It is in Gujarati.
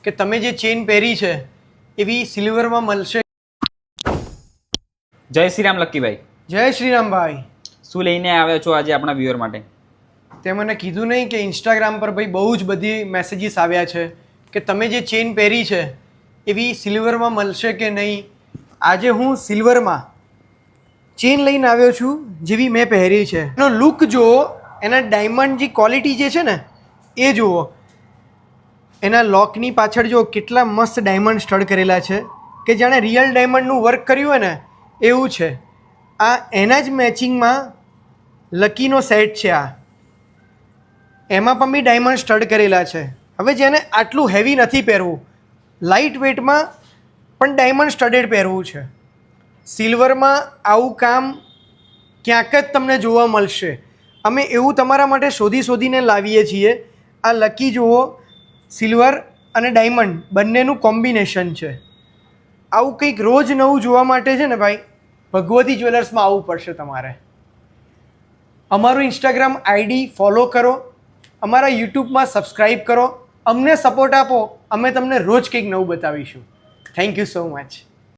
કે તમે જે ચેન પહેરી છે એવી સિલ્વરમાં મળશે? જય શ્રી રામ લક્કીભાઈ. જય શ્રીરામભાઈ. શું લઈને આવ્યો છો આજે આપણા વ્યુઅર માટે? તે મને કીધું નહીં કે ઇન્સ્ટાગ્રામ પર ભાઈ બહુ જ બધી મેસેજીસ આવ્યા છે કે તમે જે ચેન પહેરી છે એવી સિલ્વરમાં મળશે કે નહીં. આજે હું સિલ્વરમાં ચેન લઈને આવ્યો છું જેવી મેં પહેરી છે. એનો લુક જુઓ, એના ડાયમંડ જે ક્વોલિટી જે છે ને એ જુઓ. એના લોકની પાછળ જો કેટલા મસ્ત ડાયમંડ સ્ટડ કરેલા છે કે જાણે રિયલ ડાયમંડનું વર્ક કર્યું હોય ને એવું છે. આ એના જ મેચિંગમાં લકીનો સેટ છે. આ એમાં પણ બી ડાયમંડ સ્ટડ કરેલા છે. હવે જેને આટલું હેવી નથી પહેરવું, લાઇટ વેટમાં પણ ડાયમંડ સ્ટડેડ પહેરવું છે, સિલ્વરમાં આવું કામ ક્યાંક જ તમને જોવા મળશે. અમે એવું તમારા માટે શોધીને લાવીએ છીએ. આ લકી જુઓ, સિલ્વર અને ડાયમંડ બંનેનું કોમ્બિનેશન છે. આવું કંઈક રોજ નવું જોવા માટે છે ને ભાઈ, ભગવતી જ્વેલર્સમાં આવવું પડશે તમારે. અમારું ઇન્સ્ટાગ્રામ આઈડી ફોલો કરો, અમારા યુટ્યુબમાં સબસ્ક્રાઈબ કરો, અમને સપોર્ટ આપો. અમે તમને રોજ કંઈક નવું બતાવીશું. Thank you so much.